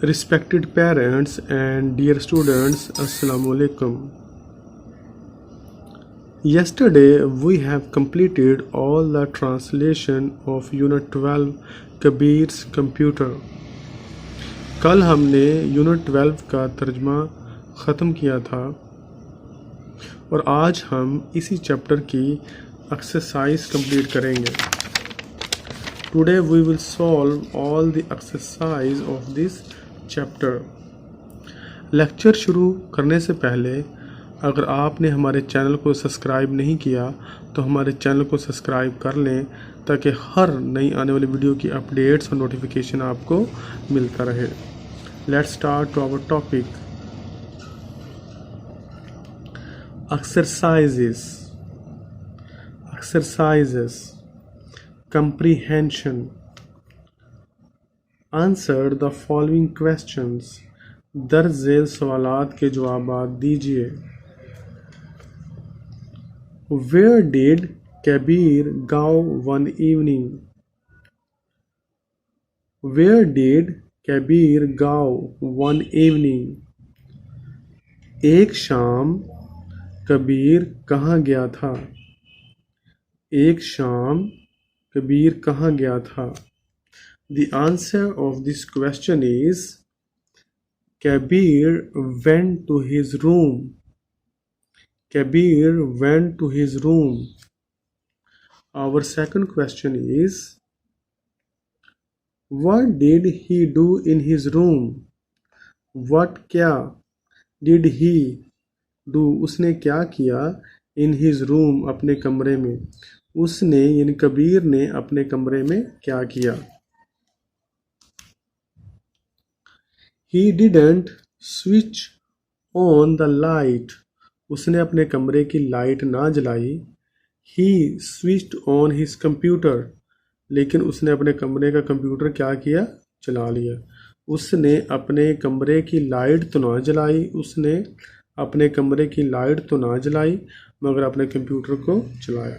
Respected parents and dear students, Assalamu alaikum. Yesterday we have completed all the translation of Unit 12 Kabir's Computer. कल हमने unit 12 का तर्जमा ख़त्म किया था और आज हम इसी चैप्टर की एक्सरसाइज कंप्लीट करेंगे. Today we will solve all the exercise of this chapter. Lecture शुरू करने से पहले अगर आपने हमारे चैनल को सब्सक्राइब नहीं किया तो हमारे चैनल को सब्सक्राइब कर लें ताकि हर नई आने वाली वीडियो की अपडेट्स और नोटिफिकेशन आपको मिलता रहे. Let's start to our topic. Exercises comprehension. Answer the following questions. दर्ज झेल सवालात के जवाबात दीजिए. Where did Kabir go one evening? Where did Kabir go one evening? एक शाम कबीर कहाँ गया था? एक शाम कबीर कहाँ गया था? The answer of this question is Kabir went to his room. Kabir went to his room. Our second question is what did he do in his room? What क्या did he do? उसने क्या किया in his room अपने कमरे में? उसने यानी कबीर ने अपने कमरे में क्या किया? He didn't switch on the light. उसने अपने कमरे की लाइट ना जलाई. He switched on his computer. लेकिन उसने अपने कमरे का कंप्यूटर क्या किया? चला लिया. उसने अपने कमरे की लाइट तो ना जलाई. उसने अपने कमरे की लाइट तो ना जलाई मगर अपने कंप्यूटर को चलाया.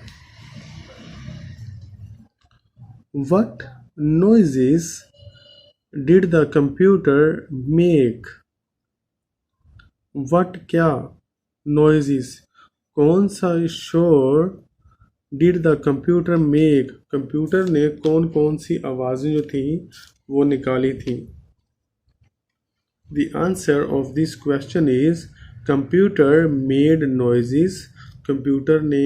What noises did the computer make? What क्या noises कौन सा शोर did the computer make? Computer ने कौन कौन सी आवाज़ें जो थी वो निकाली थी? The answer of this question is computer made noises. Computer ने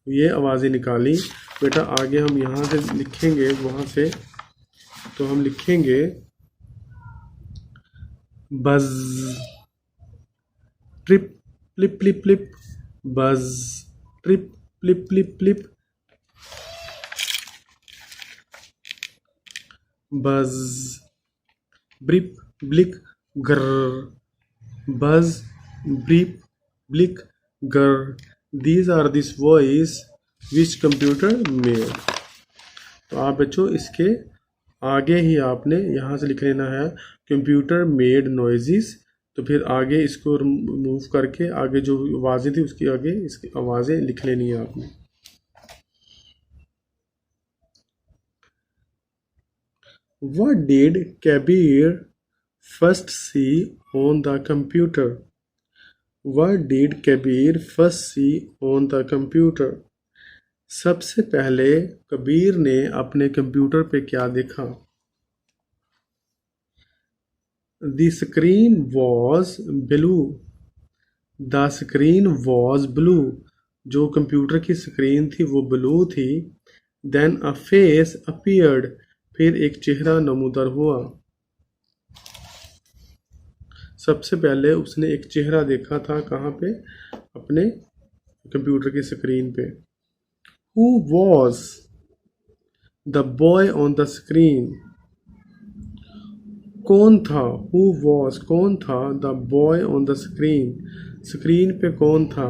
ये आवाज़ें निकाली. बेटा आगे हम यहाँ से लिखेंगे वहाँ से तो हम लिखेंगे बज ट्रिप प्लिप प्लिप प्लिप. बज ट्रिप प्लिप प्लिप प्लिप. बज ब्रिप ब्लिक गर. बज ब्रिप ब्लिक गर. These are this voice which computer made. तो आप बच्चों इसके आगे ही आपने यहाँ से लिख लेना है कंप्यूटर मेड नॉइजेस. तो फिर आगे इसको मूव करके आगे जो आवाज़ें थी उसकी आगे इसकी आवाज़ें लिख लेनी है आपने. What did Kabir first see on the computer? What did Kabir first see on the computer? सबसे पहले कबीर ने अपने कंप्यूटर पे क्या देखा? The screen was blue. The screen was blue. जो कंप्यूटर की स्क्रीन थी वो ब्लू थी. Then a face appeared. फिर एक चेहरा नमूदर हुआ. सबसे पहले उसने एक चेहरा देखा था कहाँ पे? अपने कंप्यूटर की स्क्रीन पे. Who was the boy on the screen? कौन था? Who was कौन था? The boy on the screen. Screen पे कौन था?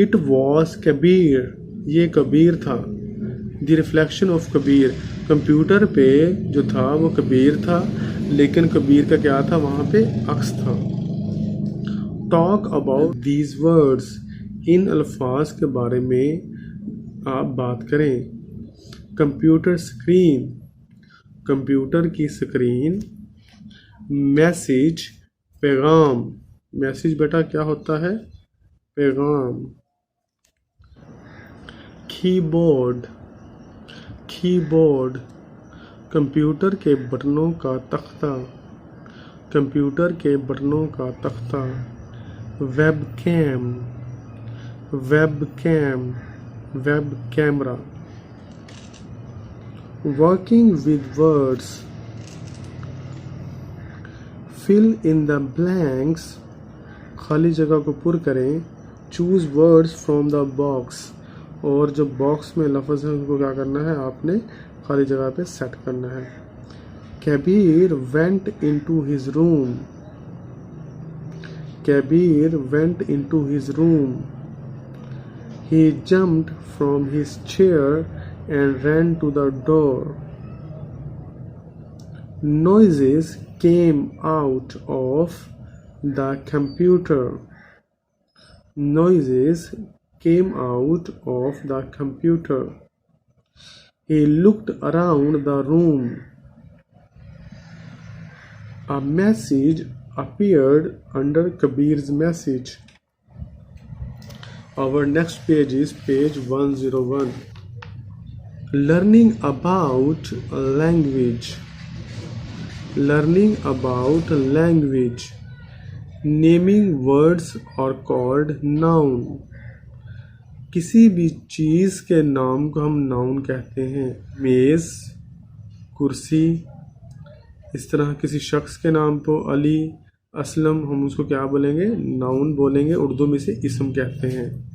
It was Kabir. ये कबीर था. The reflection of Kabir. Computer पे जो था वो कबीर था लेकिन कबीर का क्या था? वहाँ पे अक्स था. Talk about these words. इन अल्फाज के बारे में आप बात करें. कंप्यूटर स्क्रीन कंप्यूटर की स्क्रीन. मैसेज पैगाम। मैसेज बेटा क्या होता है? पैगाम। कीबोर्ड। कीबोर्ड कंप्यूटर के बटनों का तख्ता। कंप्यूटर के बटनों का तख्ता। Webcam. Webcam web camera. Working with words. Fill in the blanks. खाली जगह को पुर करें। Choose words from the box. और जो बॉक्स में लफ्ज़ है उनको क्या करना है? आपने खाली जगह पे सेट करना है। Kabir went into his room. Kabir went into his room. He jumped from his chair and ran to the door. Noises came out of the computer. Noises came out of the computer. He looked around the room. A message appeared under Kabir's message. Our next page is page 101. Learning about language. Learning about language. Naming words are called noun. किसी भी चीज़ के नाम को हम noun कहते हैं। मेज़, कुर्सी। इस तरह किसी शख्स के नाम को अली, असलम, हम उसको क्या बोलेंगे? नाउन बोलेंगे। उर्दू में से इसम कहते हैं।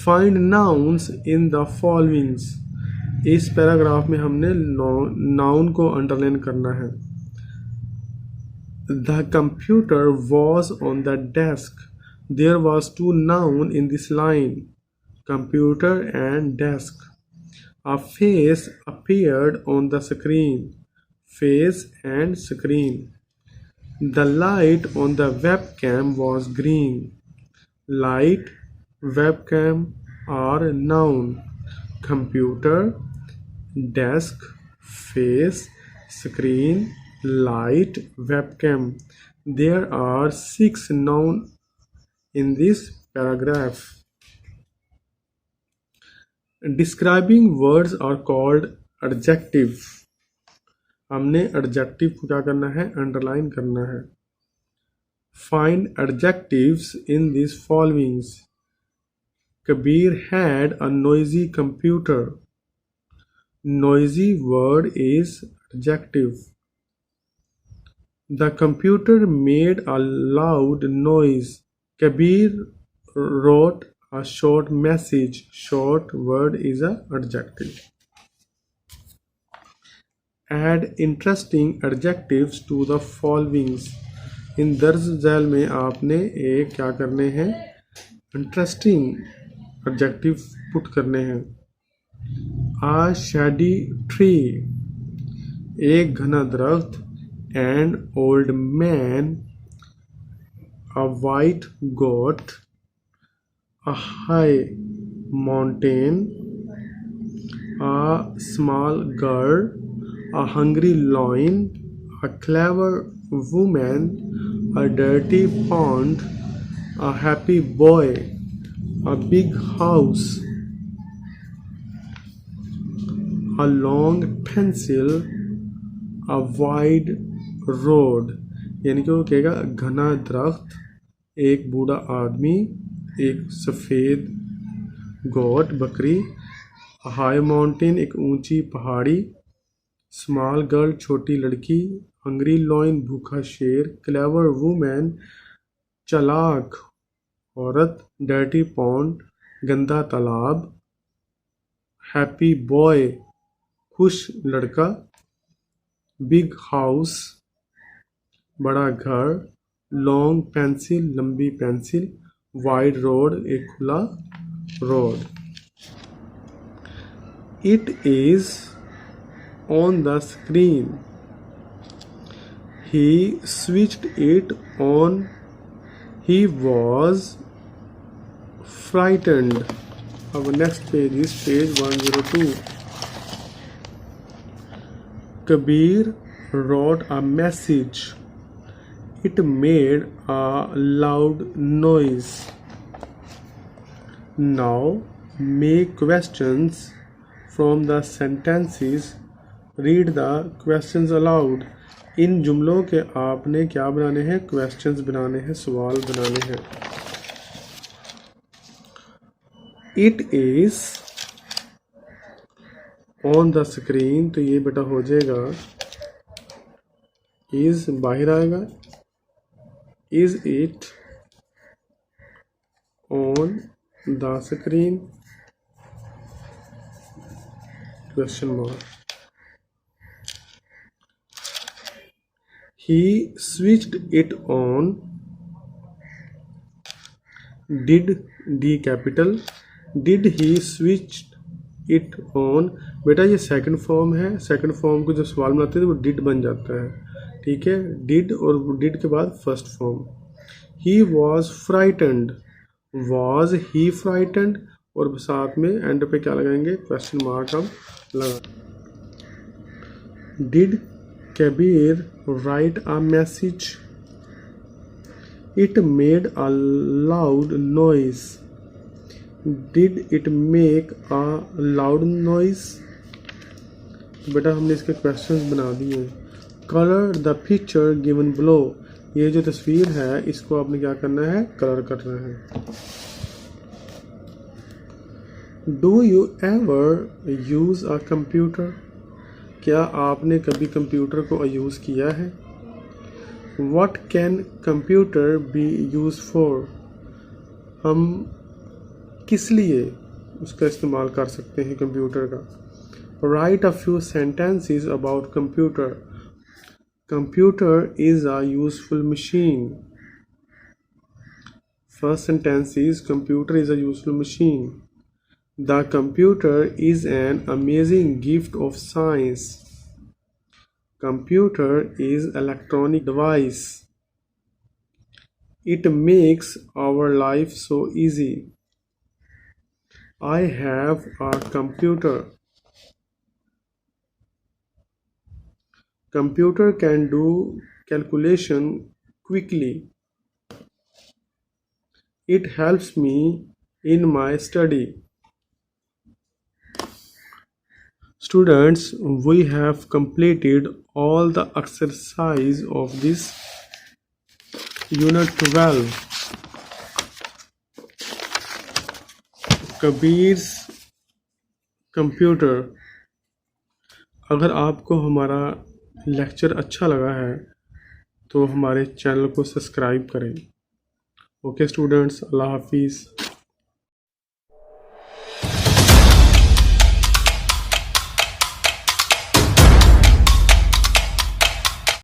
Find nouns in the followings. इस पैराग्राफ में हमने नाउन को अंडरलाइन करना है। The computer was on the desk. There was two noun in this line, computer and desk. A face appeared on the screen, face and screen. The light on the webcam was green. Light, webcam are noun. Computer, desk, face, screen, light, webcam. There are 6 nouns in this paragraph. Describing words are called adjective. हमने adjective को क्या करना है? Underline करना है। Find adjectives in these followings. Kabir had a noisy computer. Noisy word is adjective. The computer made a loud noise. Kabir wrote a short message. Short word is an adjective. Add interesting adjectives to the followings. इन दर्ज झैल में आपने एक क्या करने हैं? Interesting adjective put करने हैं। आ Shady tree, एक घना दरख्त। An old man, a white goat. A high mountain, a small girl, a hungry lion, a clever woman, a dirty pond, a happy boy, a big house, a long pencil, a wide road। यानी कि वो कहेगा घना दरख्त, एक बूढ़ा आदमी, एक सफ़ेद गोट बकरी, हाई माउंटेन एक ऊंची पहाड़ी, स्मॉल गर्ल छोटी लड़की, हंग्री लॉइन भूखा शेर, क्लेवर वुमैन चालाक औरत, डर्टी पॉन्ड गंदा तालाब, हैप्पी बॉय खुश लड़का, बिग हाउस बड़ा घर, लॉन्ग पेंसिल लंबी पेंसिल, वाइड रोड एक खुला road. It is on the screen. He switched it on. He was frightened. Our next page is page 102. Kabir wrote a message. It made a loud noise. Now make questions from the sentences. Read the questions aloud. इन जुमलों के आपने क्या बनाने हैं? Questions बनाने हैं, सवाल बनाने हैं। It is on the screen, तो ये बेटा हो जाएगा is, बाहर आएगा is it on the screen question mark. He switched it on. Did D capital. Did he switch it on? बेटा ये सेकंड फॉर्म है, सेकंड फॉर्म को जब सवाल बनाते हैं तो वो डिड बन जाता है, ठीक है। डिड और डिड के बाद first form. He was frightened, was he frightened, और साथ में एंड पे क्या लगाएंगे? क्वेश्चन मार्क हम लगा। Did Kabir right a message? It made a loud noise. Did it make a loud noise? बेटा हमने इसके क्वेश्चंस बना दिए। Colour the picture given below, ये जो तस्वीर है इसको आपने क्या करना है? कलर करना है। Do you ever use a computer? क्या आपने कभी कंप्यूटर को यूज़ किया है? What can computer be used for? हम किस लिए उसका इस्तेमाल कर सकते हैं कंप्यूटर का? Write a few sentences about computer. Computer is a useful machine. First sentence is computer is a useful machine. The computer is an amazing gift of science. Computer is electronic device. It makes our life so easy. I have a computer. Computer can do calculation quickly. It helps me in my study. Students, we have completed all the exercise of this unit 12 Kabir's computer. अगर आपको हमारा lecture अच्छा लगा है तो हमारे channel को subscribe करें। ओके स्टूडेंट्स, अल्लाह हाफिज़।